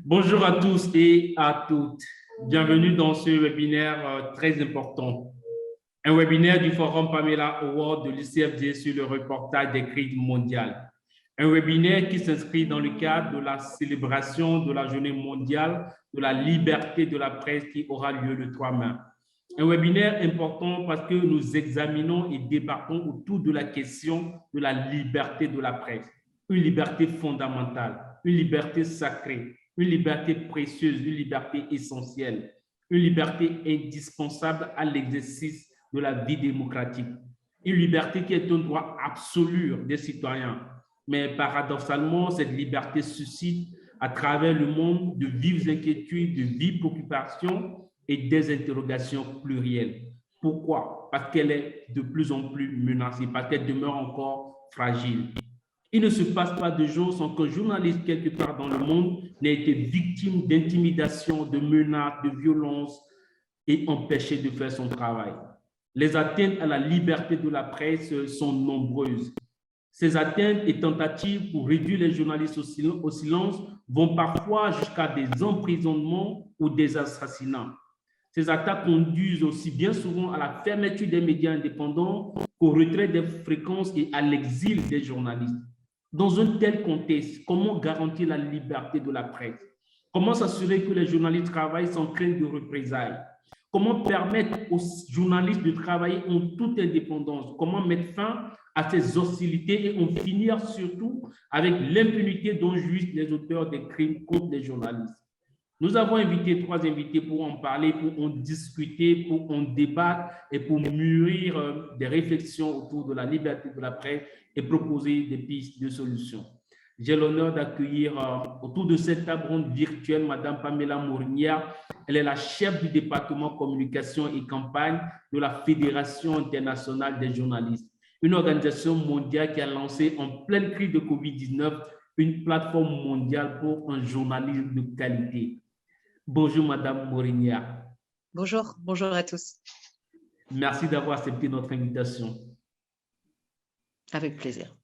Bonjour à tous et à toutes. Bienvenue dans ce webinaire très important. Un webinaire du Forum Pamela Award de l'ICFJ sur le reportage des crises mondiales. Un webinaire qui s'inscrit dans le cadre de la célébration de la Journée mondiale de la liberté de la presse qui aura lieu le 3 mai. Un webinaire important parce que nous examinons et débattons autour de la question de la liberté de la presse. Une liberté fondamentale, une liberté sacrée, une liberté précieuse, une liberté essentielle, une liberté indispensable à l'exercice de la vie démocratique. Une liberté qui est un droit absolu des citoyens. Mais paradoxalement, cette liberté suscite à travers le monde de vives inquiétudes, de vives préoccupations et des interrogations plurielles. Pourquoi? Parce qu'elle est de plus en plus menacée, parce qu'elle demeure encore fragile. Il ne se passe pas de jour sans qu'un journaliste quelque part dans le monde n'ait été victime d'intimidation, de menaces, de violences et empêché de faire son travail. Les atteintes à la liberté de la presse sont nombreuses. Ces atteintes et tentatives pour réduire les journalistes au silence vont parfois jusqu'à des emprisonnements ou des assassinats. Ces attaques conduisent aussi bien souvent à la fermeture des médias indépendants qu'au retrait des fréquences et à l'exil des journalistes. Dans un tel contexte, comment garantir la liberté de la presse? Comment s'assurer que les journalistes travaillent sans crainte de représailles? Comment permettre aux journalistes de travailler en toute indépendance? Comment mettre fin à ces hostilités et en finir surtout avec l'impunité dont jouissent les auteurs des crimes contre les journalistes? Nous avons invité 3 invités pour en parler, pour en discuter, pour en débattre et pour mûrir des réflexions autour de la liberté de la presse et proposer des pistes de solutions. J'ai l'honneur d'accueillir autour de cette table ronde virtuelle Madame Pamela Morigna. Elle est la chef du département communication et campagne de la Fédération internationale des journalistes, une organisation mondiale qui a lancé en pleine crise de Covid-19 une plateforme mondiale pour un journalisme de qualité. Bonjour Madame Morigna. Bonjour, bonjour à tous. Merci d'avoir accepté notre invitation. Avec plaisir.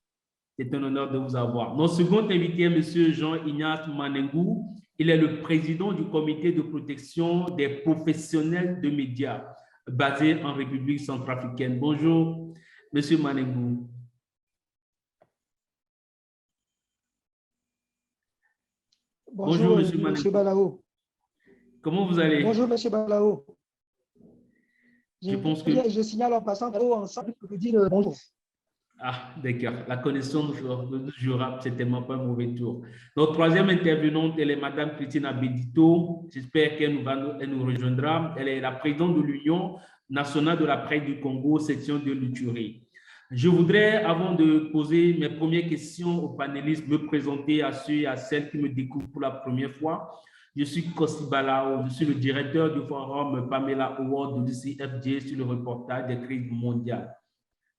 C'est un honneur de vous avoir. Notre second invité est Monsieur Jean-Ignace Manengou. Il est le président du comité de protection des professionnels de médias basé en République centrafricaine. Bonjour, Monsieur Manengou. Bonjour, Monsieur Balao. Comment vous allez? Bonjour, Monsieur Balao. Je signale en passant ensemble pour vous dire bonjour. Ah, d'accord. La connaissance nous jouera certainement pas un mauvais tour. Notre troisième intervenante, elle est Madame Christina Bédito. J'espère qu'elle nous rejoindra. Elle est la présidente de l'Union nationale de la presse du Congo, section de l'Uturi. Je voudrais, avant de poser mes premières questions aux panélistes, me présenter à ceux et à celles qui me découvrent pour la première fois. Je suis Kossi Balao, je suis le directeur du forum Pamela Award de l'ICFJ sur le reportage des crises mondiales.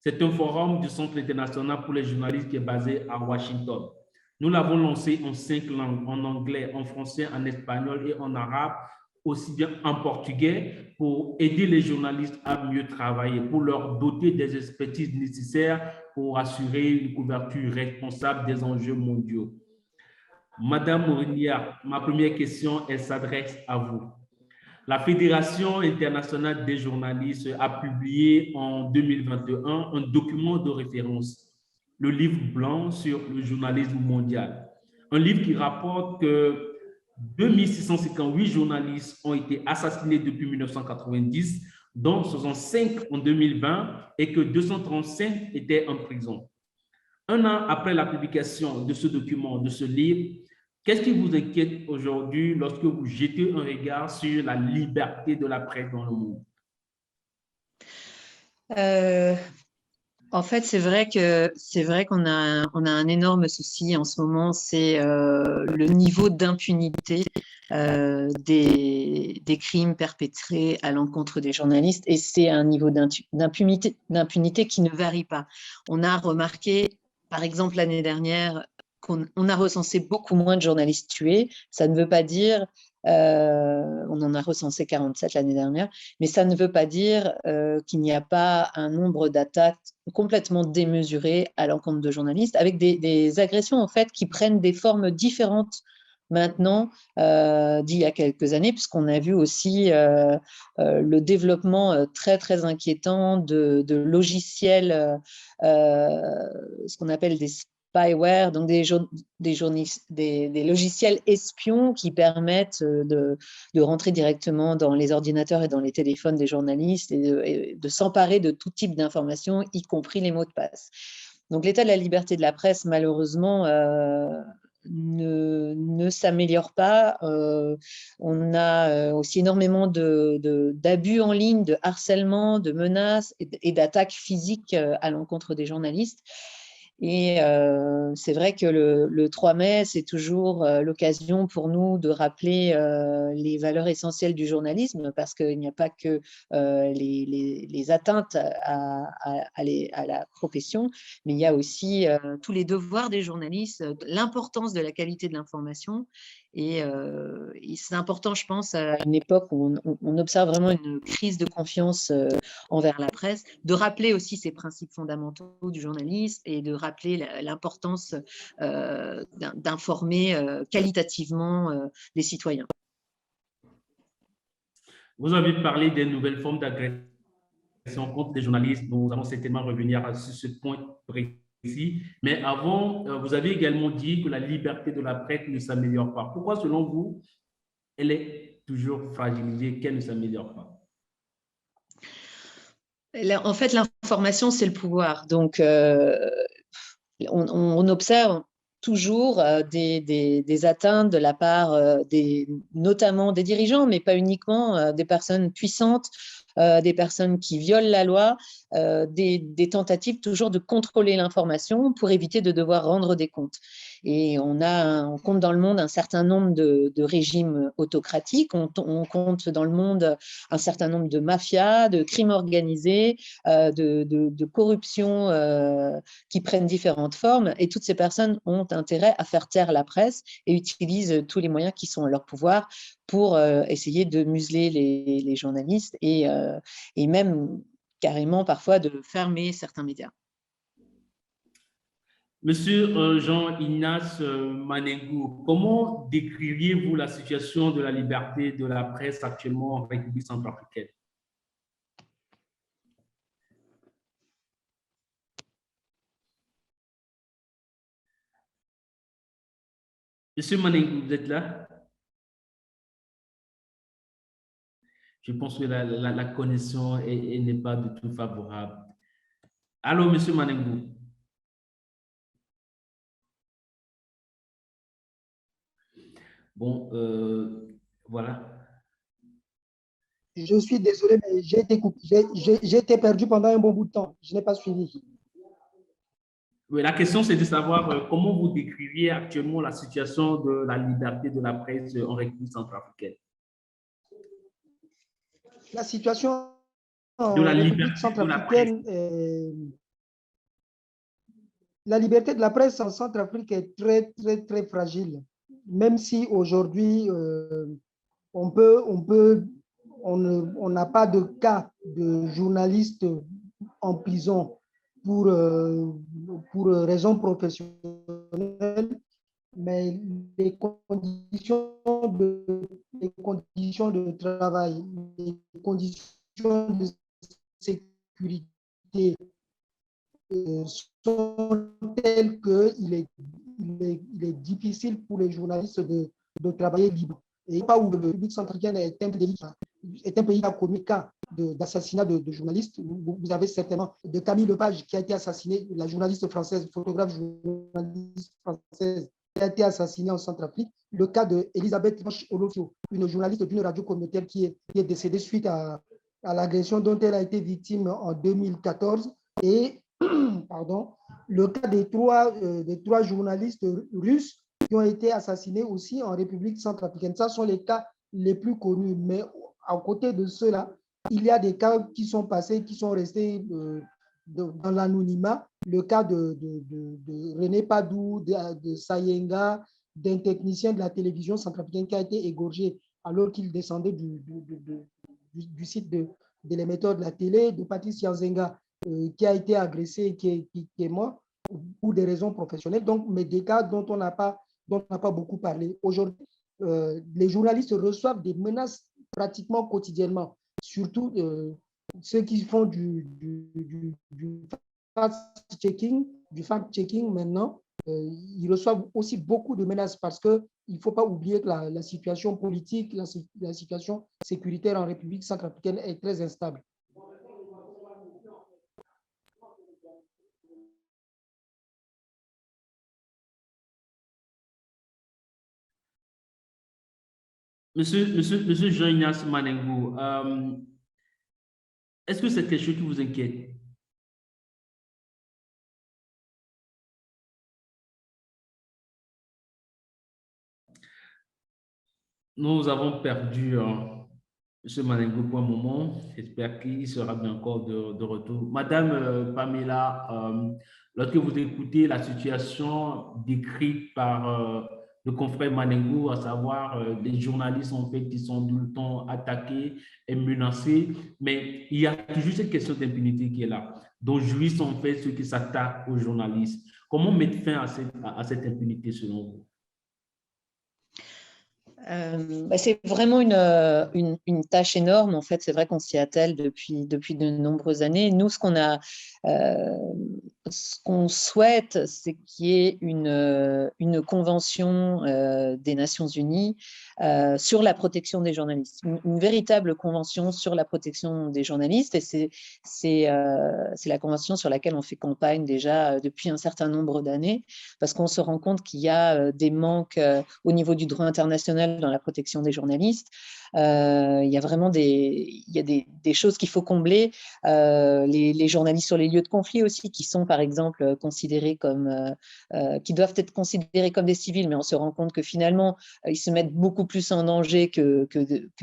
C'est un forum du Centre international pour les journalistes qui est basé à Washington. Nous l'avons lancé en 5 langues, en anglais, en français, en espagnol et en arabe, aussi bien en portugais, pour aider les journalistes à mieux travailler, pour leur doter des expertises nécessaires pour assurer une couverture responsable des enjeux mondiaux. Madame Morigna, ma première question, elle s'adresse à vous. La Fédération internationale des journalistes a publié en 2021 un document de référence, le livre blanc sur le journalisme mondial. Un livre qui rapporte que 2658 journalistes ont été assassinés depuis 1990, dont 65 en 2020 et que 235 étaient en prison. Un an après la publication de ce document, de ce livre, qu'est-ce qui vous inquiète aujourd'hui lorsque vous jetez un regard sur la liberté de la presse dans le monde? En fait, c'est vrai qu'on a un énorme souci en ce moment, c'est le niveau d'impunité des crimes perpétrés à l'encontre des journalistes, et c'est un niveau d'impunité qui ne varie pas. On a remarqué, par exemple, l'année dernière, qu'on a recensé beaucoup moins de journalistes tués. Ça ne veut pas dire, on en a recensé 47 l'année dernière, mais ça ne veut pas dire qu'il n'y a pas un nombre d'attaques complètement démesurées à l'encontre de journalistes, avec des agressions en fait qui prennent des formes différentes maintenant d'il y a quelques années, puisqu'on a vu aussi le développement très, très inquiétant de logiciels, ce qu'on appelle des spyware, donc des logiciels espions qui permettent de rentrer directement dans les ordinateurs et dans les téléphones des journalistes et de s'emparer de tout type d'informations, y compris les mots de passe. Donc l'état de la liberté de la presse, malheureusement, ne s'améliore pas. On a aussi énormément d'abus en ligne, de harcèlement, de menaces et d'attaques physiques à l'encontre des journalistes. Et c'est vrai que le 3 mai, c'est toujours l'occasion pour nous de rappeler les valeurs essentielles du journalisme, parce qu'il n'y a pas que les atteintes à la profession, mais il y a aussi tous les devoirs des journalistes, l'importance de la qualité de l'information. Et c'est important, je pense, à une époque où on observe vraiment une crise de confiance envers la presse, de rappeler aussi ces principes fondamentaux du journalisme et de rappeler l'importance d'informer qualitativement les citoyens. Vous avez parlé des nouvelles formes d'agression contre les journalistes. Nous allons certainement revenir sur ce point précis. Mais avant, vous avez également dit que la liberté de la presse ne s'améliore pas. Pourquoi, selon vous, elle est toujours fragilisée, qu'elle ne s'améliore pas? En fait, l'information, c'est le pouvoir. Donc, on observe toujours des atteintes de la part notamment des dirigeants, mais pas uniquement, des personnes puissantes, des personnes qui violent la loi, des tentatives toujours de contrôler l'information pour éviter de devoir rendre des comptes. Et on compte dans le monde un certain nombre de régimes autocratiques, on compte dans le monde un certain nombre de mafias, de crimes organisés, de corruption qui prennent différentes formes, et toutes ces personnes ont intérêt à faire taire la presse et utilisent tous les moyens qui sont à leur pouvoir pour essayer de museler les journalistes et même carrément parfois de fermer certains médias. Monsieur Jean-Ignace Manengou, comment décririez-vous la situation de la liberté de la presse actuellement en République centrafricaine? Monsieur Manengou, vous êtes là? Je pense que la connexion n'est pas du tout favorable. Allô, monsieur Manengou? Bon, voilà. Je suis désolé, mais j'ai été coupé. J'ai été perdu pendant un bon bout de temps. Je n'ai pas suivi. Oui, la question, c'est de savoir comment vous décririez actuellement la situation de la liberté de la presse en République centrafricaine. La situation De en la République liberté centrafricaine, la liberté de la presse en Centrafrique est très, très, très fragile. Même si aujourd'hui, on n'a pas de cas de journalistes en prison pour raisons professionnelles, mais les conditions de travail, les conditions de sécurité sont telles qu'il est difficile pour les journalistes de travailler libre. Et pas où le République centrafricaine est un pays qui a commis cas d'assassinat de journalistes. Vous avez certainement de Camille Lepage qui a été assassiné, la journaliste française, photographe journaliste française, qui a été assassinée en Centrafrique. Le cas d'Elisabeth Olofio, une journaliste d'une radio communautaire qui est décédée suite à l'agression dont elle a été victime en 2014. Et pardon, le cas des trois journalistes russes qui ont été assassinés aussi en République centrafricaine. Ça sont les cas les plus connus. Mais à côté de cela, il y a des cas qui sont passés, qui sont restés dans l'anonymat. Le cas de René Padou, de Sayenga, d'un technicien de la télévision centrafricaine qui a été égorgé alors qu'il descendait du site de l'émetteur de la télé, de Patrice Yanzenga, qui a été agressé et qui est mort pour des raisons professionnelles. Donc, mais des cas dont on n'a pas dont on n'a pas beaucoup parlé. Aujourd'hui, les journalistes reçoivent des menaces pratiquement quotidiennement, surtout ceux qui font du fact-checking maintenant. Ils reçoivent aussi beaucoup de menaces parce qu'il ne faut pas oublier que la situation politique, la situation sécuritaire en République centrafricaine est très instable. Monsieur Jean-Ignace Manengou, est-ce que c'est quelque chose qui vous inquiète? Nous avons perdu M. Manengou pour un moment. J'espère qu'il sera bien encore de retour. Madame Pamela, lorsque vous écoutez la situation décrite par le confrère Manengou, à savoir les journalistes en fait qui sont tout le temps attaqués et menacés, mais il y a toujours cette question d'impunité qui est là, dont jouissent en fait ceux qui s'attaquent aux journalistes. Comment mettre fin à cette impunité selon vous? C'est vraiment une tâche énorme. En fait, c'est vrai qu'on s'y attelle depuis de nombreuses années. Nous, ce qu'on souhaite, c'est qu'il y ait une convention des Nations Unies sur la protection des journalistes, une véritable convention sur la protection des journalistes. Et c'est la convention sur laquelle on fait campagne déjà depuis un certain nombre d'années, parce qu'on se rend compte qu'il y a des manques au niveau du droit international dans la protection des journalistes. Il y a vraiment des choses qu'il faut combler. Les journalistes sur les lieux de conflit aussi, qui sont par exemple considérés comme, qui doivent être considérés comme des civils, mais on se rend compte que finalement, ils se mettent beaucoup plus en danger que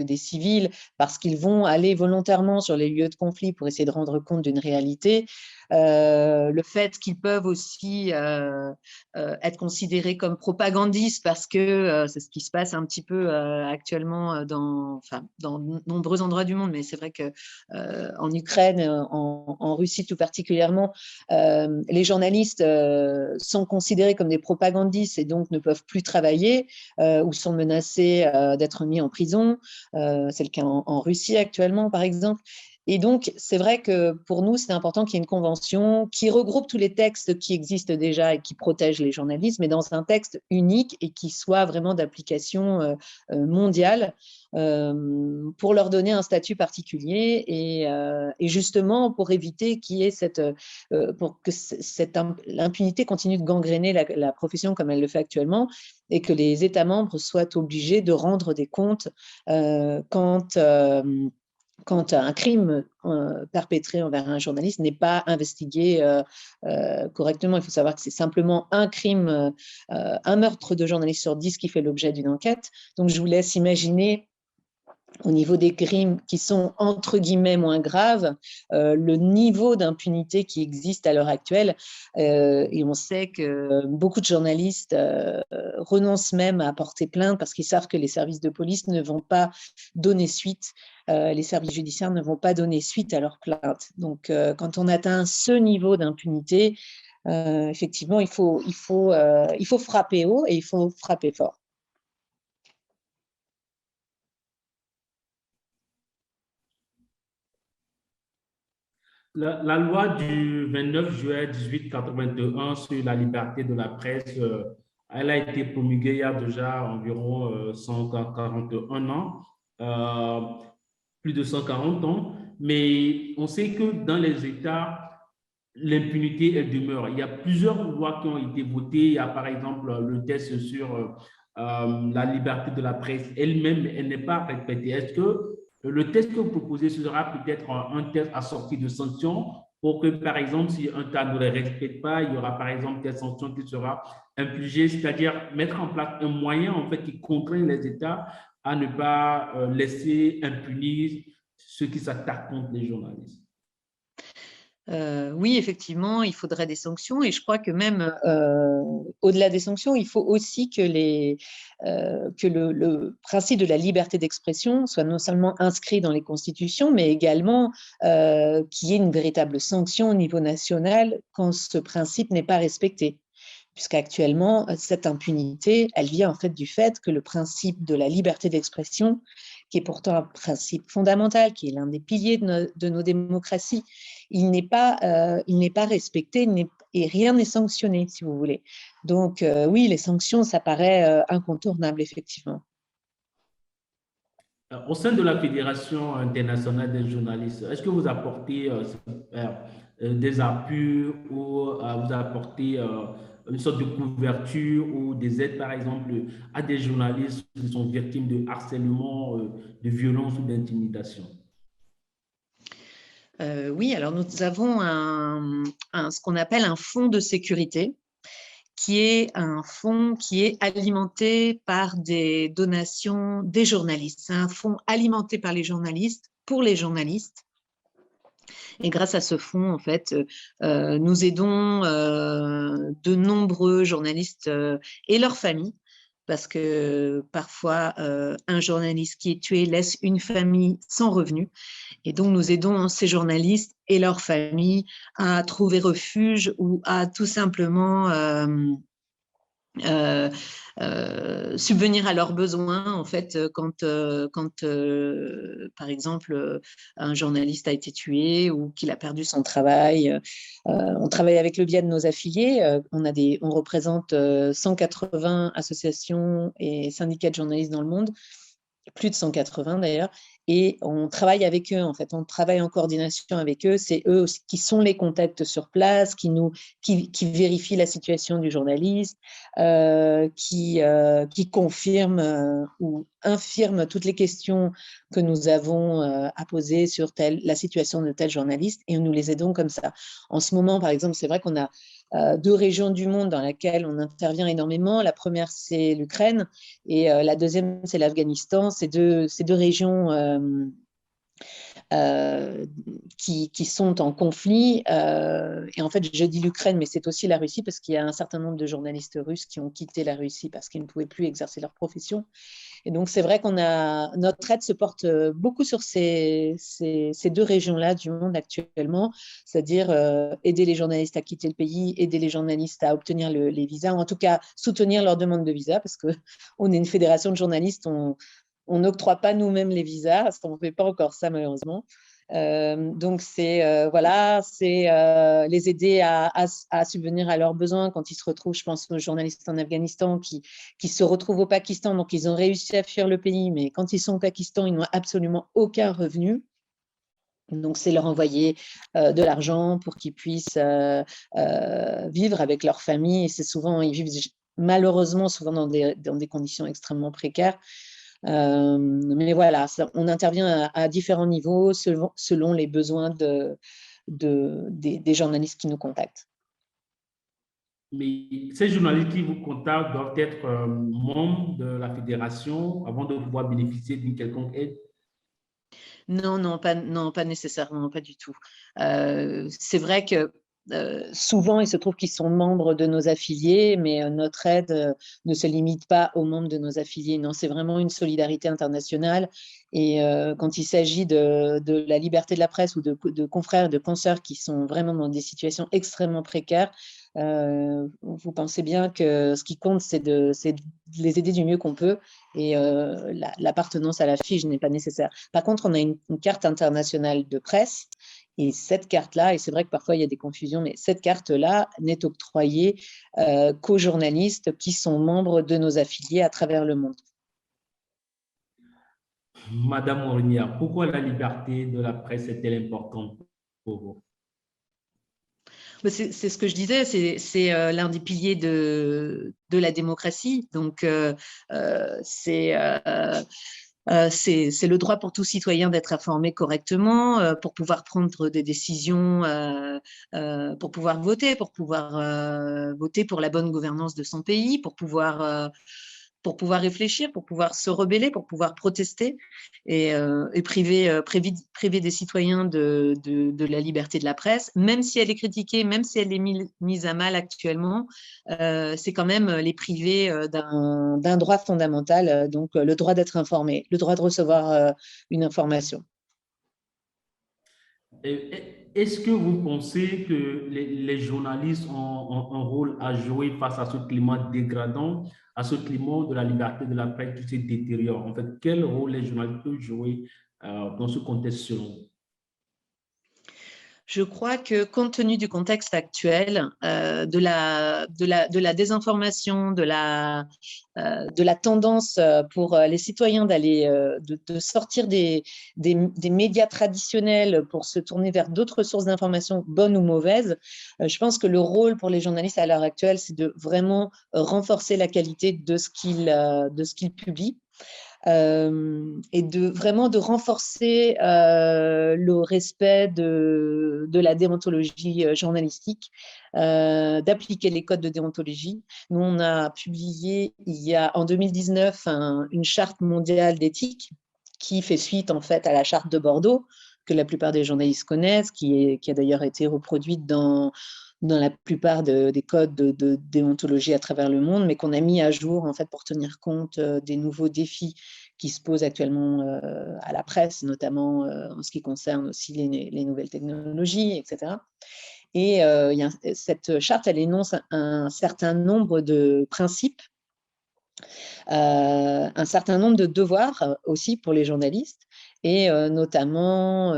des civils, parce qu'ils vont aller volontairement sur les lieux de conflit pour essayer de rendre compte d'une réalité. Le fait qu'ils peuvent aussi être considérés comme propagandistes, parce que c'est ce qui se passe un petit peu actuellement dans de nombreux endroits du monde, mais c'est vrai qu'en Ukraine, en Russie tout particulièrement, les journalistes sont considérés comme des propagandistes et donc ne peuvent plus travailler ou sont menacés d'être mis en prison. C'est le cas en Russie actuellement, par exemple. Et donc, c'est vrai que pour nous, c'est important qu'il y ait une convention qui regroupe tous les textes qui existent déjà et qui protègent les journalistes, mais dans un texte unique et qui soit vraiment d'application mondiale pour leur donner un statut particulier et justement pour éviter qu'il y ait pour que l'impunité continue de gangréner la profession comme elle le fait actuellement et que les États membres soient obligés de rendre des comptes quand un crime perpétré envers un journaliste n'est pas investigué correctement. Il faut savoir que c'est simplement un crime, un meurtre de journaliste sur 10 qui fait l'objet d'une enquête. Donc, je vous laisse imaginer, au niveau des crimes qui sont entre guillemets moins graves, le niveau d'impunité qui existe à l'heure actuelle. Et on sait que beaucoup de journalistes renoncent même à porter plainte parce qu'ils savent que les services de police ne vont pas donner suite, les services judiciaires ne vont pas donner suite à leurs plaintes. Donc, quand on atteint ce niveau d'impunité, effectivement, il faut frapper haut et il faut frapper fort. La loi du 29 juillet 1881 sur la liberté de la presse, elle a été promulguée il y a déjà environ 141 ans, plus de 140 ans, mais on sait que dans les États, l'impunité, elle demeure. Il y a plusieurs lois qui ont été votées. Il y a par exemple le test sur la liberté de la presse elle-même, elle n'est pas respectée. Est-ce que le test que vous proposez sera peut-être un test assorti de sanctions pour que, par exemple, si un cas ne les respecte pas, il y aura par exemple des sanctions qui seront infligées, c'est-à-dire mettre en place un moyen en fait qui contraint les États à ne pas laisser impunis ceux qui s'attaquent contre les journalistes. Oui, effectivement, il faudrait des sanctions et je crois que même au-delà des sanctions, il faut aussi que le principe de la liberté d'expression soit non seulement inscrit dans les constitutions, mais également qu'il y ait une véritable sanction au niveau national quand ce principe n'est pas respecté. puisqu'actuellement, cette impunité, elle vient en fait du fait que le principe de la liberté d'expression, qui est pourtant un principe fondamental, qui est l'un des piliers de nos démocraties, il n'est pas respecté et rien n'est sanctionné, si vous voulez. Donc, oui, les sanctions, ça paraît incontournable, effectivement. Au sein de la Fédération internationale des journalistes, est-ce que vous apportez des appuis ou vous apportez une sorte de couverture ou des aides, par exemple, à des journalistes qui sont victimes de harcèlement, de violence ou d'intimidation? Oui, alors nous avons ce qu'on appelle un fonds de sécurité, qui est un fonds qui est alimenté par des donations des journalistes. C'est un fonds alimenté par les journalistes, pour les journalistes. Et grâce à ce fonds, en fait, nous aidons de nombreux journalistes et leurs familles, parce que parfois, un journaliste qui est tué laisse une famille sans revenu. Et donc, nous aidons ces journalistes et leurs familles à trouver refuge ou à tout simplement subvenir à leurs besoins, en fait, quand par exemple, un journaliste a été tué ou qu'il a perdu son travail. On travaille avec le biais de nos affiliés. On représente 180 associations et syndicats de journalistes dans le monde, plus de 180 d'ailleurs, et on travaille avec eux, en fait, on travaille en coordination avec eux, c'est eux aussi qui sont les contacts sur place, qui vérifient la situation du journaliste, qui confirment ou infirment toutes les questions que nous avons à poser sur la situation de tel journaliste, et nous les aidons comme ça. En ce moment, par exemple, c'est vrai qu'on a deux régions du monde dans lesquelles on intervient énormément. La première, c'est l'Ukraine, et la deuxième, c'est l'Afghanistan. Ces deux régions qui sont en conflit. Et en fait, je dis l'Ukraine, mais c'est aussi la Russie, parce qu'il y a un certain nombre de journalistes russes qui ont quitté la Russie parce qu'ils ne pouvaient plus exercer leur profession. Et donc, c'est vrai notre aide se porte beaucoup sur ces deux régions-là du monde actuellement, c'est-à-dire aider les journalistes à quitter le pays, aider les journalistes à obtenir les visas, ou en tout cas soutenir leur demande de visa, parce qu'on est une fédération de journalistes, on n'octroie pas nous-mêmes les visas, parce qu'on ne fait pas encore ça malheureusement. Donc, c'est les aider à subvenir à leurs besoins quand ils se retrouvent. Je pense aux journalistes en Afghanistan qui se retrouvent au Pakistan. Donc, ils ont réussi à fuir le pays, mais quand ils sont au Pakistan, ils n'ont absolument aucun revenu. Donc, c'est leur envoyer de l'argent pour qu'ils puissent vivre avec leur famille. Et ils vivent malheureusement souvent dans des conditions extrêmement précaires. Mais voilà, on intervient à différents niveaux selon les besoins des journalistes qui nous contactent. Mais ces journalistes qui vous contactent doivent être membres de la fédération avant de pouvoir bénéficier d'une quelconque aide? Non, pas nécessairement, pas du tout. C'est vrai que souvent, il se trouve qu'ils sont membres de nos affiliés, mais notre aide ne se limite pas aux membres de nos affiliés. Non, c'est vraiment une solidarité internationale. Et quand il s'agit de la liberté de la presse ou de confrères, de consoeurs qui sont vraiment dans des situations extrêmement précaires, vous pensez bien que ce qui compte, c'est de les aider du mieux qu'on peut. Et l'appartenance à la fiche n'est pas nécessaire. Par contre, on a une carte internationale de presse. Et cette carte-là, et c'est vrai que parfois il y a des confusions, mais cette carte-là n'est octroyée qu'aux journalistes qui sont membres de nos affiliés à travers le monde. Madame Ornia, pourquoi la liberté de la presse est-elle importante pour vous? C'est ce que je disais, c'est l'un des piliers de la démocratie. Donc, c'est le droit pour tout citoyen d'être informé correctement, pour pouvoir prendre des décisions, pour pouvoir voter pour la bonne gouvernance de son pays, pour pouvoir réfléchir, pour pouvoir se rebeller, pour pouvoir protester et priver des citoyens de la liberté de la presse, même si elle est critiquée, même si elle est mise à mal actuellement, c'est quand même les priver d'un droit fondamental, donc le droit d'être informé, le droit de recevoir une information. Est-ce que vous pensez que les journalistes ont un rôle à jouer face à ce climat dégradant, à ce climat de la liberté de la presse qui se détériore? En fait, quel rôle les journalistes peuvent jouer dans ce contexte selon vous? Je crois que compte tenu du contexte actuel, de la désinformation, de la tendance pour les citoyens de sortir des médias traditionnels pour se tourner vers d'autres sources d'informations, bonnes ou mauvaises, je pense que le rôle pour les journalistes à l'heure actuelle, c'est de vraiment renforcer la qualité de ce qu'ils publient. Et vraiment de renforcer le respect de la déontologie journalistique, d'appliquer les codes de déontologie. Nous, on a publié en 2019 une charte mondiale d'éthique qui fait suite en fait à la charte de Bordeaux, que la plupart des journalistes connaissent, qui a d'ailleurs été reproduite dans la plupart des codes de déontologie à travers le monde, mais qu'on a mis à jour en fait pour tenir compte des nouveaux défis qui se posent actuellement à la presse, notamment en ce qui concerne aussi les nouvelles technologies, etc. Et cette charte, elle énonce un certain nombre de principes, un certain nombre de devoirs aussi pour les journalistes, et notamment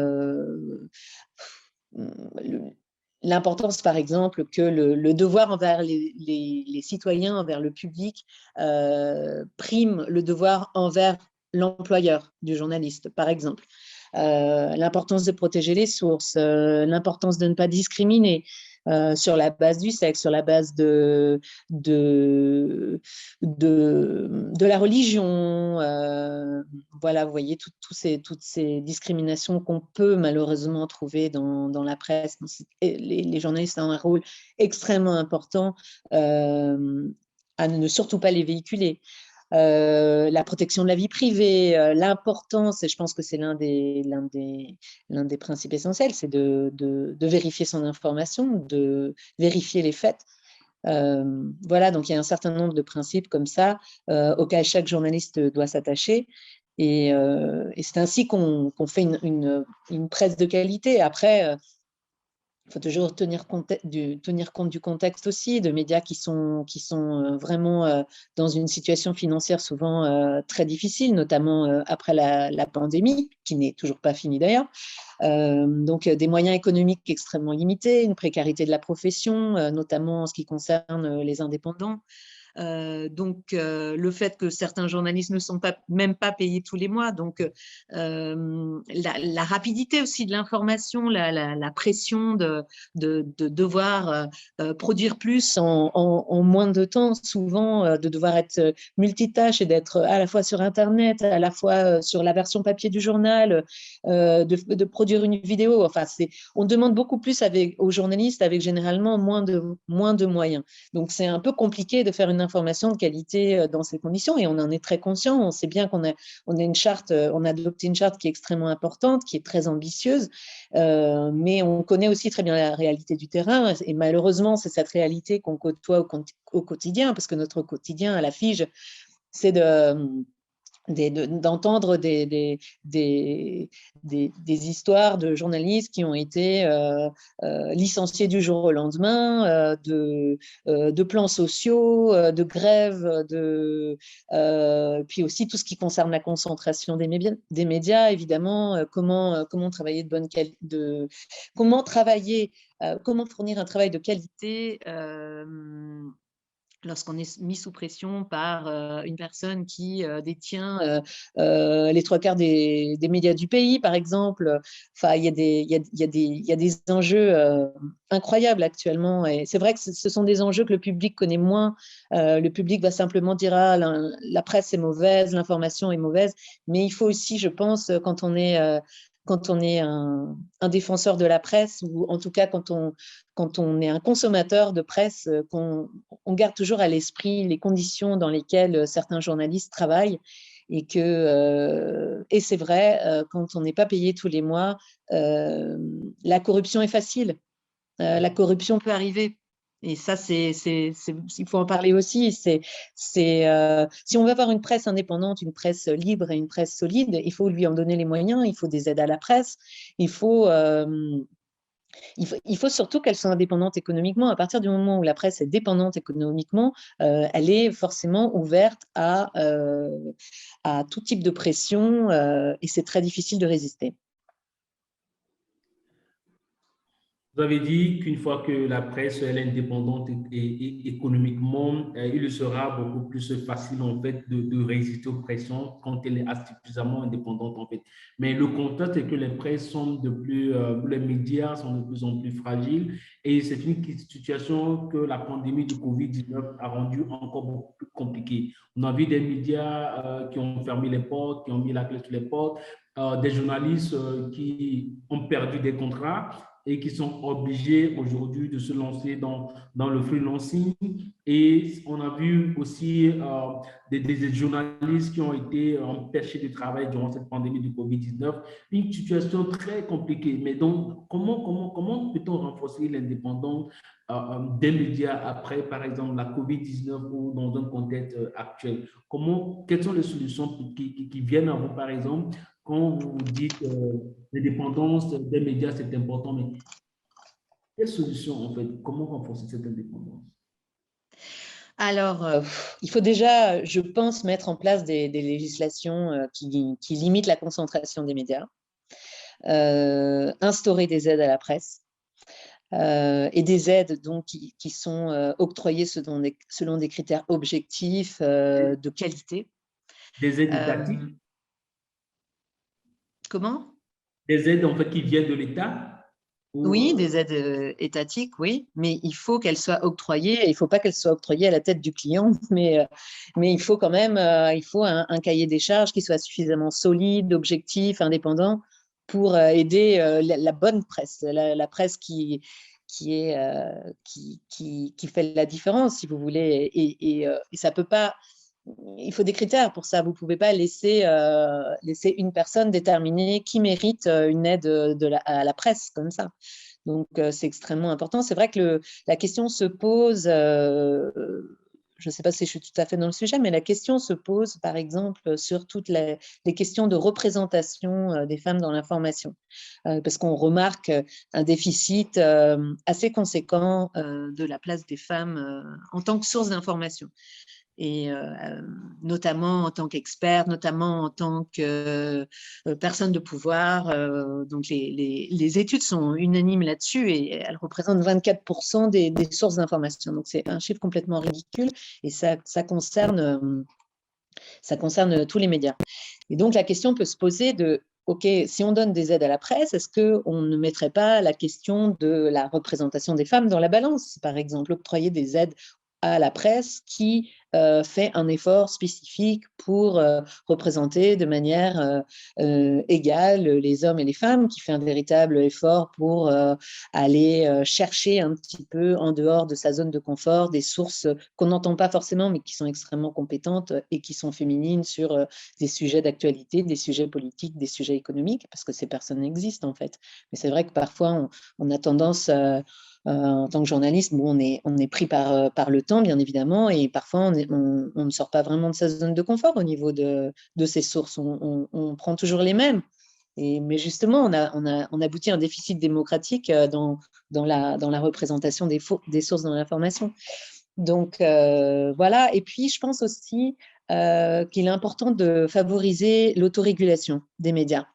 l'importance, par exemple, que le devoir envers les citoyens, envers le public, prime le devoir envers l'employeur du journaliste, par exemple. L'importance de protéger les sources, l'importance de ne pas discriminer sur la base du sexe, sur la base de la religion. Voilà, vous voyez, toutes ces discriminations qu'on peut malheureusement trouver dans la presse. Les journalistes ont un rôle extrêmement important à ne surtout pas les véhiculer. La protection de la vie privée, l'importance, et je pense que c'est l'un des principes essentiels, c'est de vérifier son information, de vérifier les faits. Voilà, donc il y a un certain nombre de principes comme ça auxquels chaque journaliste doit s'attacher. Et c'est ainsi qu'on fait une presse de qualité. Après, il faut toujours tenir compte du contexte aussi, de médias qui sont vraiment dans une situation financière souvent très difficile, notamment après la pandémie, qui n'est toujours pas finie d'ailleurs. Donc, des moyens économiques extrêmement limités, une précarité de la profession, notamment en ce qui concerne les indépendants. Donc, le fait que certains journalistes ne sont même pas payés tous les mois, donc la rapidité aussi de l'information, la pression de devoir produire plus en moins de temps, souvent de devoir être multitâche et d'être à la fois sur Internet, à la fois sur la version papier du journal, de produire une vidéo. Enfin, on demande beaucoup plus aux journalistes avec généralement moins de moyens. Donc, c'est un peu compliqué de faire une information de qualité dans ces conditions, et on en est très conscient. On sait bien qu'on a une charte, on a adopté une charte qui est extrêmement importante, qui est très ambitieuse, mais on connaît aussi très bien la réalité du terrain, et malheureusement, c'est cette réalité qu'on côtoie au quotidien, parce que notre quotidien à la FIJ, c'est d'entendre des histoires de journalistes qui ont été licenciés du jour au lendemain, de plans sociaux, de grèves, puis aussi tout ce qui concerne la concentration des médias, évidemment, comment travailler comment fournir un travail de qualité lorsqu'on est mis sous pression par une personne qui détient les 3/4 des médias du pays, par exemple. Enfin, il y a des enjeux incroyables actuellement. Et c'est vrai que ce sont des enjeux que le public connaît moins. Le public va simplement dire « Ah, la presse est mauvaise, l'information est mauvaise ». Mais il faut aussi, je pense, quand on est un défenseur de la presse, ou en tout cas quand on est un consommateur de presse, qu'on garde toujours à l'esprit les conditions dans lesquelles certains journalistes travaillent, et c'est vrai, quand on n'est pas payé tous les mois, la corruption est facile. La corruption peut arriver. Et ça, il faut en parler aussi. Si on veut avoir une presse indépendante, une presse libre et une presse solide, il faut lui en donner les moyens, il faut des aides à la presse, il faut surtout qu'elle soit indépendante économiquement. À partir du moment où la presse est dépendante économiquement, elle est forcément ouverte à tout type de pression et c'est très difficile de résister. Vous avez dit qu'une fois que la presse elle est indépendante et économiquement, il sera beaucoup plus facile en fait de résister aux pressions quand elle est suffisamment indépendante en fait. Mais le constat est que les presses sont les médias sont de plus en plus fragiles et c'est une situation que la pandémie de Covid-19 a rendue encore beaucoup plus compliquée. On a vu des médias qui ont fermé les portes, qui ont mis la clé sur les portes, des journalistes qui ont perdu des contrats et qui sont obligés aujourd'hui de se lancer dans le freelancing. Et on a vu aussi des journalistes qui ont été empêchés de travail durant cette pandémie du Covid-19. Une situation très compliquée. Mais donc, comment peut-on renforcer l'indépendance des médias après, par exemple, la Covid-19 ou dans un contexte actuel? Quelles sont les solutions qui viennent à vous, par exemple, quand vous dites l'indépendance des médias, c'est important, mais quelle solution, en fait? Comment renforcer cette indépendance? Alors, il faut déjà, je pense, mettre en place des législations qui limitent la concentration des médias, instaurer des aides à la presse et des aides donc, qui sont octroyées selon des critères objectifs de qualité. Des aides étatiques? Comment? Des aides, en fait, qui viennent de l'État? Oui, des aides étatiques, oui, mais il faut qu'elles soient octroyées. Il ne faut pas qu'elles soient octroyées à la tête du client, mais il faut quand même il faut un cahier des charges qui soit suffisamment solide, objectif, indépendant pour aider la bonne presse, la presse qui fait la différence, si vous voulez. Et ça peut pas. Il faut des critères pour ça. Vous ne pouvez pas laisser une personne déterminer qui mérite une aide à la presse comme ça. Donc, c'est extrêmement important. C'est vrai que la question se pose, je ne sais pas si je suis tout à fait dans le sujet, mais la question se pose, par exemple, sur toutes les questions de représentation des femmes dans l'information. Parce qu'on remarque un déficit assez conséquent de la place des femmes en tant que source d'information. Et notamment en tant qu'expert, notamment en tant que personne de pouvoir. Donc, les études sont unanimes là-dessus et elles représentent 24% des sources d'information. Donc, c'est un chiffre complètement ridicule et ça concerne tous les médias. Et donc, la question peut se poser de OK, si on donne des aides à la presse, est-ce qu'on ne mettrait pas la question de la représentation des femmes dans la balance? Par exemple, octroyer des aides à la presse qui fait un effort spécifique pour représenter de manière égale les hommes et les femmes, qui fait un véritable effort pour aller chercher un petit peu en dehors de sa zone de confort des sources qu'on n'entend pas forcément, mais qui sont extrêmement compétentes et qui sont féminines sur des sujets d'actualité, des sujets politiques, des sujets économiques, parce que ces personnes existent en fait. Mais c'est vrai que parfois, on a tendance... en tant que journaliste, bon, on est pris par le temps, bien évidemment, et parfois on ne sort pas vraiment de sa zone de confort au niveau de ces sources. On prend toujours les mêmes. Mais justement, on aboutit à un déficit démocratique dans la représentation des sources dans l'information. Donc, voilà. Et puis, je pense aussi qu'il est important de favoriser l'autorégulation des médias.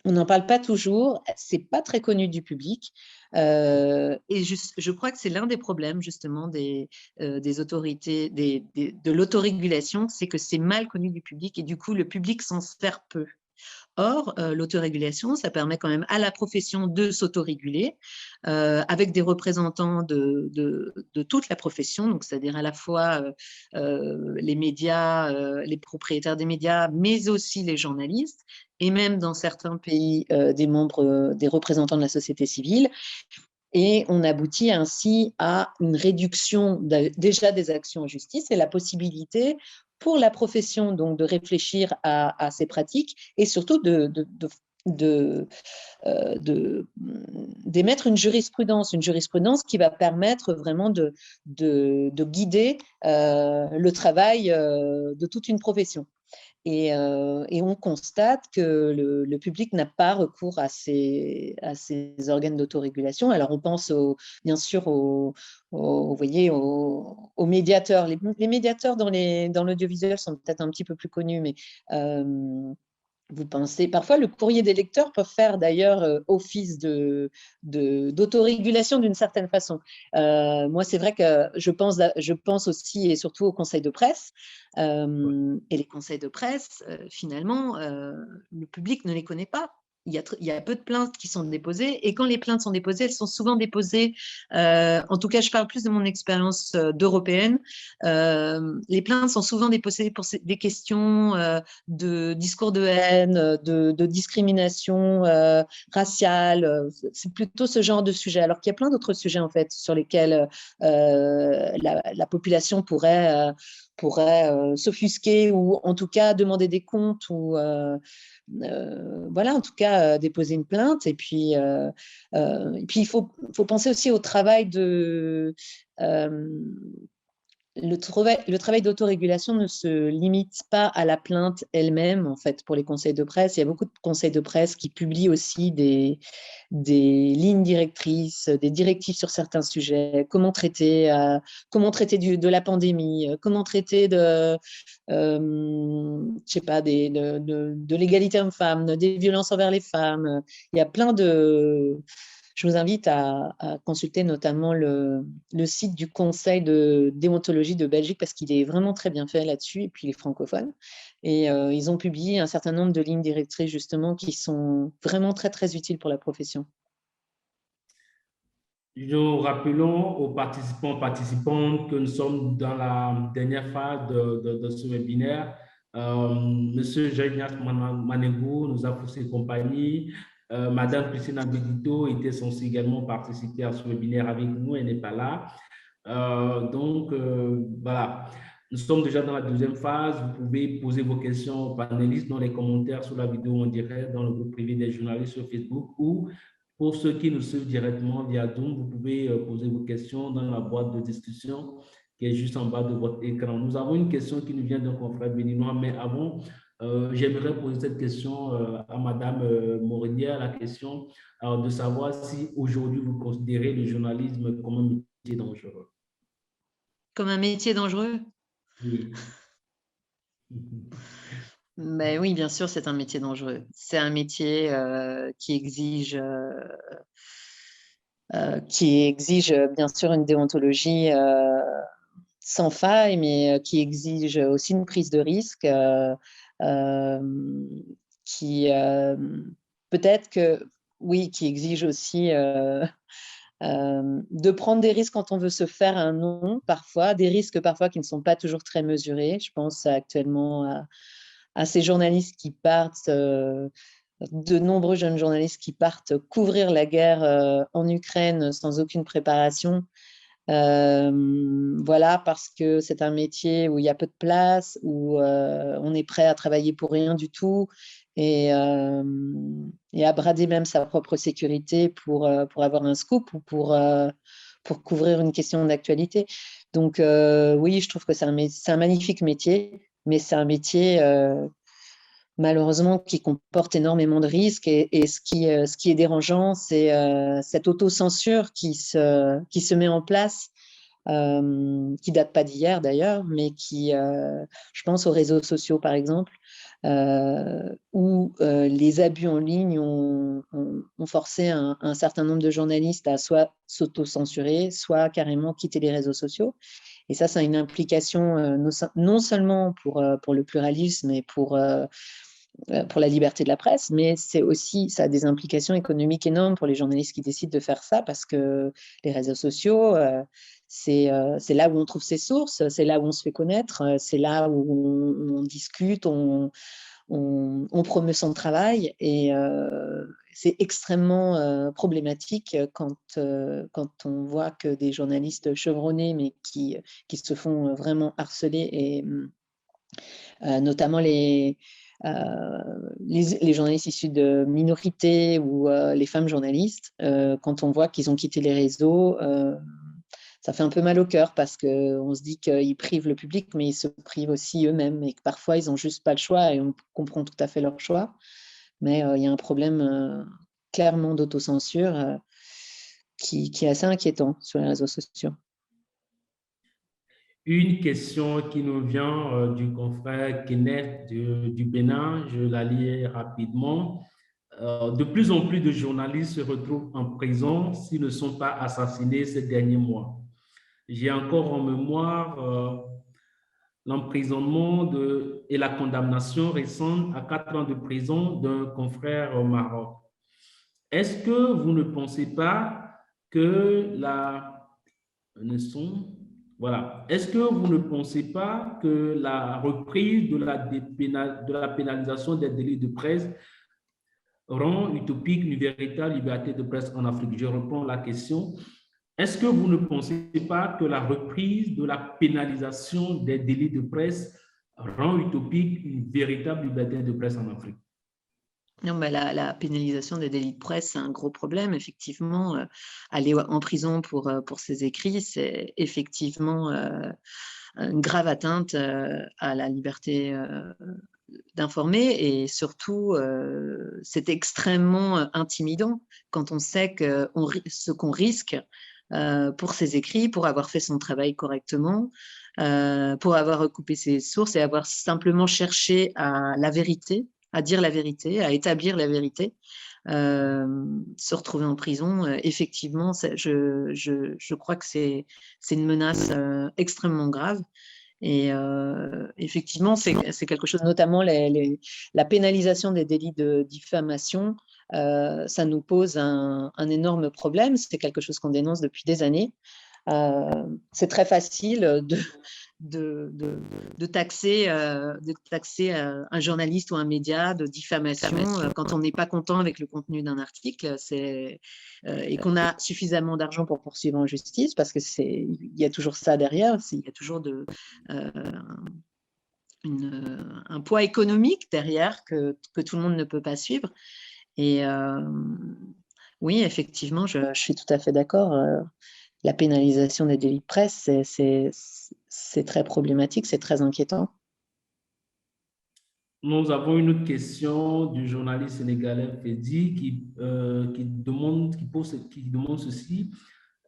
On n'en parle pas toujours, c'est pas très connu du public. Et je crois que c'est l'un des problèmes justement des autorités, de l'autorégulation, c'est que c'est mal connu du public et du coup le public s'en sert peu. Or, l'autorégulation, ça permet quand même à la profession de s'autoréguler avec des représentants de toute la profession, donc c'est-à-dire à la fois les médias, les propriétaires des médias, mais aussi les journalistes, et même dans certains pays des membres, des représentants de la société civile. Et on aboutit ainsi à une réduction déjà des actions en justice et la possibilité pour la profession donc de réfléchir à ces pratiques et surtout de d'émettre une jurisprudence qui va permettre vraiment de guider le travail de toute une profession. Et on constate que le public n'a pas recours à ces organes d'autorégulation. Alors, on pense bien sûr aux médiateurs. Les médiateurs dans l'audiovisuel sont peut-être un petit peu plus connus, mais vous pensez, parfois le courrier des lecteurs peut faire d'ailleurs office d'autorégulation d'une certaine façon. Moi, c'est vrai que je pense aussi et surtout aux conseils de presse. Et les conseils de presse, finalement, le public ne les connaît pas. Il y a peu de plaintes qui sont déposées, et quand les plaintes sont déposées, elles sont souvent déposées, en tout cas je parle plus de mon expérience d'européenne, les plaintes sont souvent déposées pour des questions de discours de haine, de discrimination raciale, c'est plutôt ce genre de sujet, alors qu'il y a plein d'autres sujets en fait sur lesquels la population pourrait s'offusquer ou en tout cas demander des comptes ou voilà, en tout cas déposer une plainte. Et puis il faut penser aussi au travail le travail d'autorégulation ne se limite pas à la plainte elle-même, en fait, pour les conseils de presse. Il y a beaucoup de conseils de presse qui publient aussi des lignes directrices, des directives sur certains sujets, comment traiter de la pandémie, comment traiter de l'égalité homme-femme, des violences envers les femmes. Il y a plein de... Je vous invite à consulter notamment le site du Conseil de déontologie de Belgique, parce qu'il est vraiment très bien fait là-dessus, et puis il est francophone. Et ils ont publié un certain nombre de lignes directrices, justement, qui sont vraiment très, très utiles pour la profession. Nous rappelons aux participantes que nous sommes dans la dernière phase de ce webinaire. Monsieur Jean-Ignace Manegou nous a poussé compagnie. Madame Christina Bedito était censée également participer à ce webinaire avec nous, elle n'est pas là. Voilà. Nous sommes déjà dans la deuxième phase. Vous pouvez poser vos questions aux panélistes dans les commentaires sous la vidéo en direct dans le groupe privé des journalistes sur Facebook, ou pour ceux qui nous suivent directement via Zoom, vous pouvez poser vos questions dans la boîte de discussion qui est juste en bas de votre écran. Nous avons une question qui nous vient d'un confrère béninois, mais avant, j'aimerais poser cette question à Madame Morinière, la question de savoir si aujourd'hui vous considérez le journalisme comme un métier dangereux. Comme un métier dangereux? Oui. Ben oui, bien sûr, c'est un métier dangereux. C'est un métier qui exige bien sûr une déontologie sans faille, mais qui exige aussi une prise de risque, qui peut-être que, oui, qui exige aussi de prendre des risques quand on veut se faire un nom, parfois, des risques parfois qui ne sont pas toujours très mesurés. Je pense actuellement à ces journalistes qui partent, de nombreux jeunes journalistes qui partent couvrir la guerre en Ukraine sans aucune préparation. Voilà, parce que c'est un métier où il y a peu de place, où on est prêt à travailler pour rien du tout et à brader même sa propre sécurité pour avoir un scoop ou pour couvrir une question d'actualité. Donc oui, je trouve que c'est un magnifique métier, mais c'est un métier malheureusement qui comporte énormément de risques, et ce qui est dérangeant, c'est cette autocensure qui se met en place, qui date pas d'hier d'ailleurs, mais qui, je pense aux réseaux sociaux par exemple, où les abus en ligne ont forcé un certain nombre de journalistes à soit s'autocensurer, soit carrément quitter les réseaux sociaux. Et ça a une implication non seulement pour le pluralisme et pour la liberté de la presse, mais ça a des implications économiques énormes pour les journalistes qui décident de faire ça, parce que les réseaux sociaux, c'est là où on trouve ses sources, c'est là où on se fait connaître, c'est là où on discute, on promeut son travail, et c'est extrêmement problématique quand on voit que des journalistes chevronnés, mais qui se font vraiment harceler, et notamment les journalistes issus de minorités ou les femmes journalistes, quand on voit qu'ils ont quitté les réseaux, ça fait un peu mal au cœur parce qu'on se dit qu'ils privent le public, mais ils se privent aussi eux-mêmes et que parfois, ils n'ont juste pas le choix et on comprend tout à fait leur choix. Mais il y a un problème clairement d'autocensure qui est assez inquiétant sur les réseaux sociaux. Une question qui nous vient du confrère Kenneth du Bénin, je la lis rapidement. De plus en plus de journalistes se retrouvent en prison s'ils ne sont pas assassinés ces derniers mois. J'ai encore en mémoire l'emprisonnement et la condamnation récente à 4 ans de prison d'un confrère au Maroc. Est-ce que vous ne pensez pas que voilà. Est-ce que vous ne pensez pas que la reprise de la pénalisation des délits de presse rend utopique une véritable liberté de presse en Afrique? Je reprends la question. Est-ce que vous ne pensez pas que la reprise de la pénalisation des délits de presse rend utopique une véritable liberté de presse en Afrique? Non, mais la pénalisation des délits de presse, c'est un gros problème. Effectivement, aller en prison pour ses écrits, c'est effectivement une grave atteinte à la liberté d'informer et surtout, c'est extrêmement intimidant quand on sait ce qu'on risque pour ses écrits, pour avoir fait son travail correctement, pour avoir recoupé ses sources et avoir simplement cherché à dire la vérité, à établir la vérité. Se retrouver en prison, effectivement, je crois que c'est une menace extrêmement grave. Et effectivement, c'est quelque chose, notamment la pénalisation des délits de diffamation, ça nous pose un énorme problème. C'est quelque chose qu'on dénonce depuis des années. C'est très facile de taxer un journaliste ou un média de diffamation quand on n'est pas content avec le contenu d'un article et qu'on a suffisamment d'argent pour poursuivre en justice, parce qu'il y a toujours ça derrière, il y a toujours un poids économique derrière que tout le monde ne peut pas suivre. Et oui, effectivement, je suis tout à fait d'accord. La pénalisation des délits de presse, c'est très problématique, c'est très inquiétant. Nous avons une autre question du journaliste sénégalais Fedi qui demande ceci.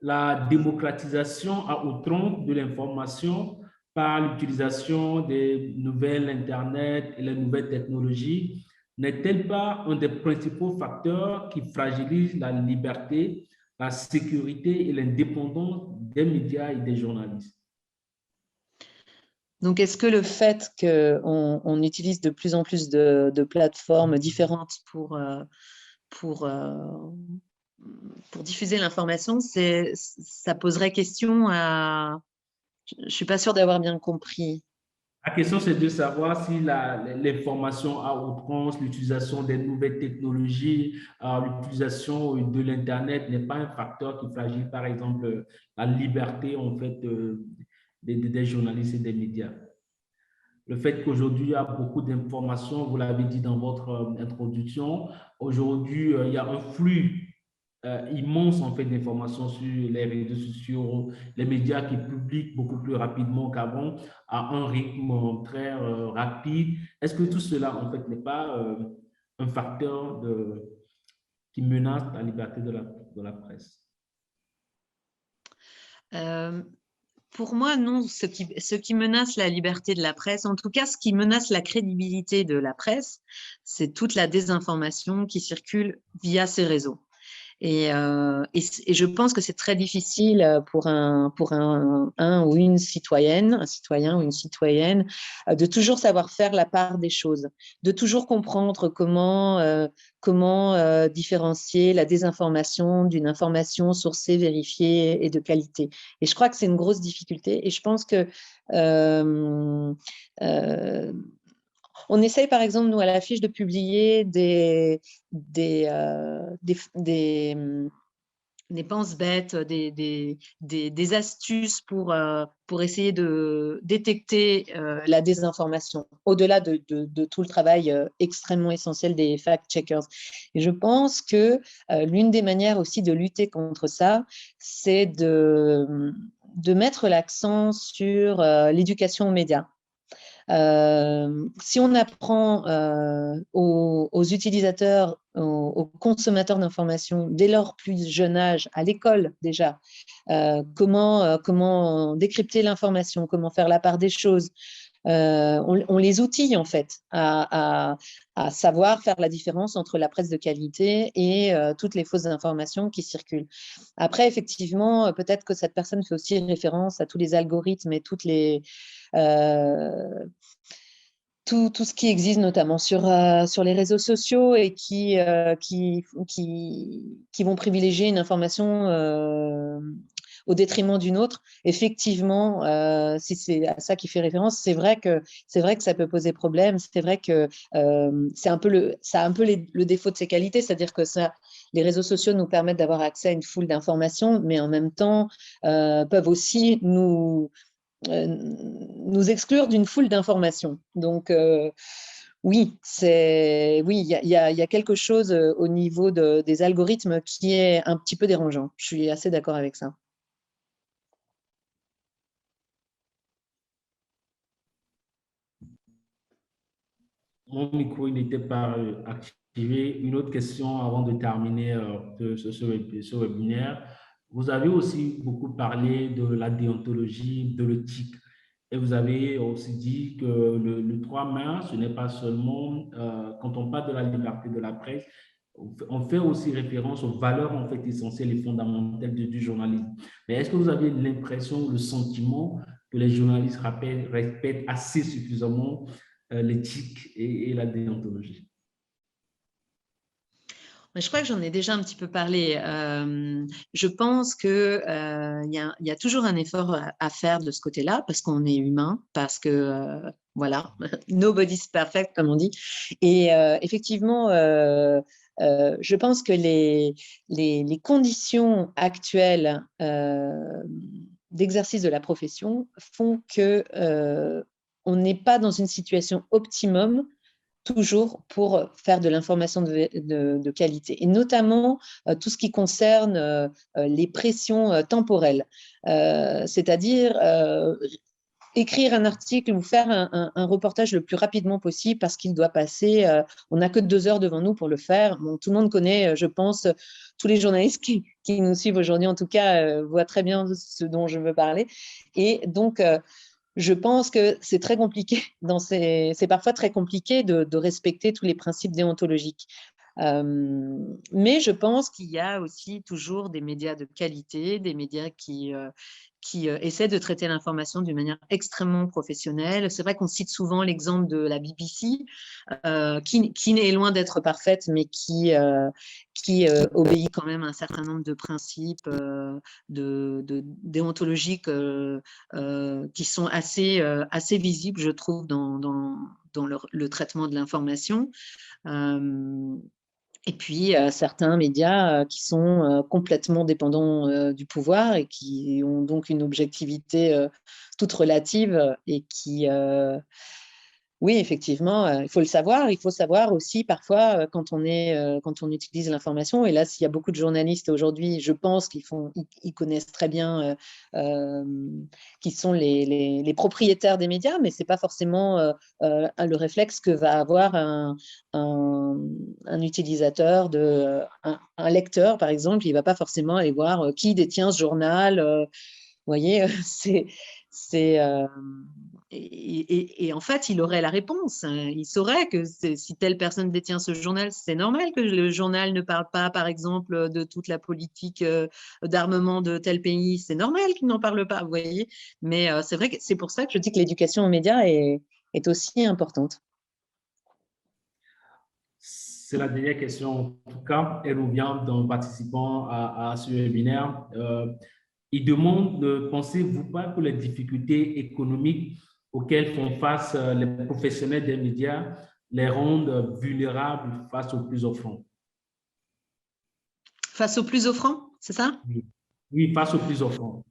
La démocratisation à outrance de l'information par l'utilisation des nouvelles Internet et les nouvelles technologies n'est-elle pas un des principaux facteurs qui fragilisent la liberté, la sécurité et l'indépendance des médias et des journalistes? Donc, est-ce que le fait qu'on utilise de plus en plus de plateformes différentes pour diffuser l'information, ça poserait question à... Je ne suis pas sûre d'avoir bien compris. La question, c'est de savoir si l'information à outrance, l'utilisation des nouvelles technologies, l'utilisation de l'Internet n'est pas un facteur qui fragilise, par exemple, la liberté en fait, des journalistes et des médias. Le fait qu'aujourd'hui, il y a beaucoup d'informations, vous l'avez dit dans votre introduction, aujourd'hui, il y a un flux immense en fait d'informations sur les réseaux sociaux, les médias qui publient beaucoup plus rapidement qu'avant, à un rythme très rapide. Est-ce que tout cela en fait n'est pas un facteur qui menace la liberté de la presse? Pour moi, non. Ce qui menace la liberté de la presse, en tout cas, ce qui menace la crédibilité de la presse, c'est toute la désinformation qui circule via ces réseaux. Et je pense que c'est très difficile pour un ou une citoyenne, un citoyen ou une citoyenne, de toujours savoir faire la part des choses, de toujours comprendre comment différencier la désinformation d'une information sourcée, vérifiée et de qualité. Et je crois que c'est une grosse difficulté. Et je pense que on essaye, par exemple, nous, à l'affiche, de publier des dépenses bêtes, des astuces pour essayer de détecter la désinformation, au-delà de tout le travail extrêmement essentiel des fact-checkers. Et je pense que l'une des manières aussi de lutter contre ça, c'est de mettre l'accent sur l'éducation aux médias. Si on apprend aux utilisateurs, aux consommateurs d'informations dès leur plus jeune âge, à l'école déjà, comment décrypter l'information, comment faire la part des choses, on les outille en fait à savoir faire la différence entre la presse de qualité et toutes les fausses informations qui circulent. Après, effectivement, peut-être que cette personne fait aussi référence à tous les algorithmes et toutes les tout ce qui existe notamment sur les réseaux sociaux et qui vont privilégier une information au détriment d'une autre. Effectivement, si c'est à ça qui fait référence, c'est vrai que ça peut poser problème. C'est vrai que ça a un peu le défaut de ses qualités, c'est-à-dire que les réseaux sociaux nous permettent d'avoir accès à une foule d'informations, mais en même temps peuvent aussi nous exclure d'une foule d'informations. Donc, oui, il y a quelque chose au niveau des algorithmes qui est un petit peu dérangeant. Je suis assez d'accord avec ça. Mon micro n'était pas activé. Une autre question avant de terminer ce webinaire. Vous avez aussi beaucoup parlé de la déontologie, de l'éthique. Et vous avez aussi dit que le 3 mars, ce n'est pas seulement, quand on parle de la liberté de la presse, on fait aussi référence aux valeurs en fait essentielles et fondamentales du journalisme. Mais est-ce que vous avez l'impression, le sentiment que les journalistes respectent assez suffisamment l'éthique et la déontologie? Je crois que j'en ai déjà un petit peu parlé. Je pense qu'il y a toujours un effort à faire de ce côté-là, parce qu'on est humain, parce que, voilà, nobody's perfect, comme on dit. Et effectivement, je pense que les conditions actuelles d'exercice de la profession font que on n'est pas dans une situation optimum toujours pour faire de l'information de qualité, et notamment tout ce qui concerne les pressions temporelles, c'est-à-dire écrire un article ou faire un reportage le plus rapidement possible parce qu'il doit passer, on n'a que 2 heures devant nous pour le faire. Bon, tout le monde connaît, je pense, tous les journalistes qui nous suivent aujourd'hui, en tout cas, voient très bien ce dont je veux parler. Et donc, je pense que c'est très compliqué, c'est parfois très compliqué de respecter tous les principes déontologiques. Mais je pense qu'il y a aussi toujours des médias de qualité, des médias qui essaient de traiter l'information d'une manière extrêmement professionnelle. C'est vrai qu'on cite souvent l'exemple de la BBC, qui est loin d'être parfaite, mais qui obéit quand même à un certain nombre de principes déontologiques qui sont assez visibles, je trouve, dans le traitement de l'information. Et puis, certains médias qui sont complètement dépendants du pouvoir et qui ont donc une objectivité toute relative et qui, oui, effectivement, il faut le savoir. Il faut savoir aussi parfois quand on utilise l'information. Et là, s'il y a beaucoup de journalistes aujourd'hui, je pense qu'ils connaissent très bien qui sont les propriétaires des médias, mais c'est pas forcément le réflexe que va avoir un utilisateur, un lecteur, par exemple. Il va pas forcément aller voir qui détient ce journal. Vous voyez, et en fait, il aurait la réponse. Il saurait que si telle personne détient ce journal, c'est normal que le journal ne parle pas, par exemple, de toute la politique d'armement de tel pays. C'est normal qu'il n'en parle pas, vous voyez. Mais c'est vrai que c'est pour ça que je dis que l'éducation aux médias est aussi importante. C'est la dernière question. En tout cas, elle nous vient d'un participant à ce webinaire. Il demande, pensez-vous pas que les difficultés économiques auxquelles font face les professionnels des médias les rendent vulnérables face aux plus offrants? Face aux plus offrants? c'est ça? Oui, oui, face aux plus offrants.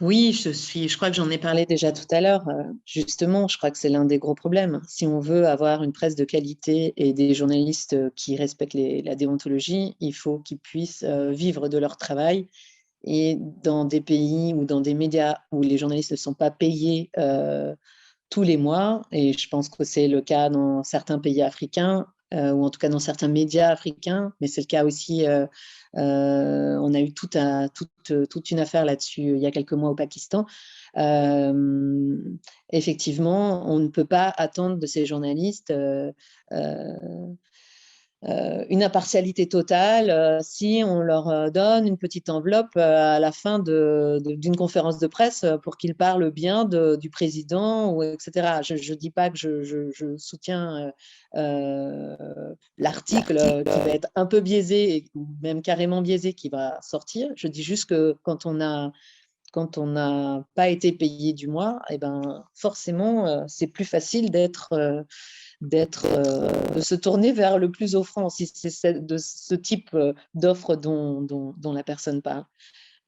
Oui, je crois que j'en ai parlé déjà tout à l'heure. Justement, je crois que c'est l'un des gros problèmes. Si on veut avoir une presse de qualité et des journalistes qui respectent la déontologie, il faut qu'ils puissent vivre de leur travail. Et dans des pays ou dans des médias où les journalistes ne sont pas payés tous les mois, et je pense que c'est le cas dans certains pays africains, ou en tout cas dans certains médias africains, mais c'est le cas aussi, on a eu toute une affaire là-dessus il y a quelques mois au Pakistan. Effectivement, on ne peut pas attendre de ces journalistes une impartialité totale si on leur donne une petite enveloppe à la fin d'une conférence de presse pour qu'ils parlent bien du président, ou, etc. Je ne dis pas que je soutiens l'article qui va être un peu biaisé, ou même carrément biaisé, qui va sortir. Je dis juste que quand on n'a pas été payé du mois, eh ben, forcément, c'est plus facile de se tourner vers le plus offrant, si c'est de ce type d'offre dont la personne parle,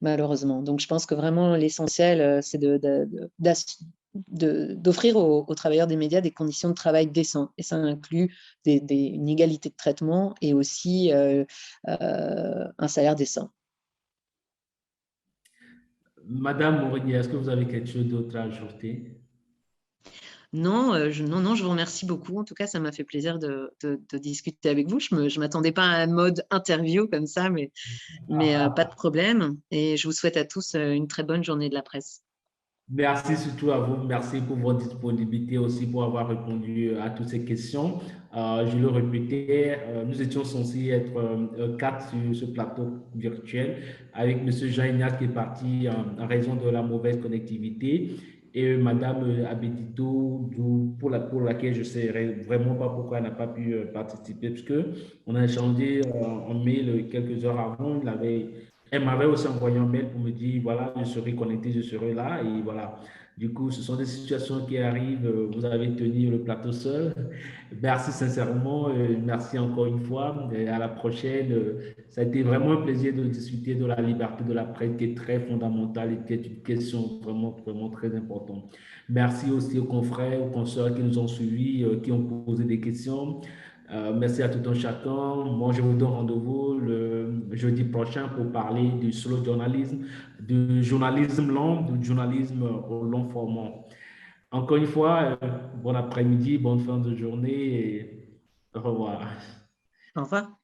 malheureusement. Donc, je pense que vraiment, l'essentiel, c'est d'offrir aux travailleurs des médias des conditions de travail décentes. Et ça inclut une égalité de traitement et aussi un salaire décent. Madame Mourinier, est-ce que vous avez quelque chose d'autre à ajouter? Non, non, je vous remercie beaucoup. En tout cas, ça m'a fait plaisir de discuter avec vous. Je ne m'attendais pas à un mode interview comme ça, mais pas de problème. Et je vous souhaite à tous une très bonne journée de la presse. Merci surtout à vous. Merci pour votre disponibilité aussi pour avoir répondu à toutes ces questions. Je le répétais, nous étions censés être quatre sur ce plateau virtuel avec M. Jean-Ignace qui est parti en raison de la mauvaise connectivité et Mme Abedito, pour laquelle je ne sais vraiment pas pourquoi elle n'a pas pu participer, parce qu'on a échangé en mail quelques heures avant. Elle m'avait aussi envoyé un mail pour me dire, voilà, je serai connecté, je serai là. Et voilà, du coup, ce sont des situations qui arrivent. Vous avez tenu le plateau seul. Merci sincèrement. Merci encore une fois. Et à la prochaine. Ça a été vraiment un plaisir de discuter de la liberté de la presse qui est très fondamentale et qui est une question vraiment, vraiment très importante. Merci aussi aux confrères, aux consoeurs qui nous ont suivis, qui ont posé des questions. Merci à tout un chacun. Moi, je vous donne rendez-vous le jeudi prochain pour parler du slow journalisme, du journalisme long, du journalisme au long format. Encore une fois, bon après-midi, bonne fin de journée et au revoir. Au revoir.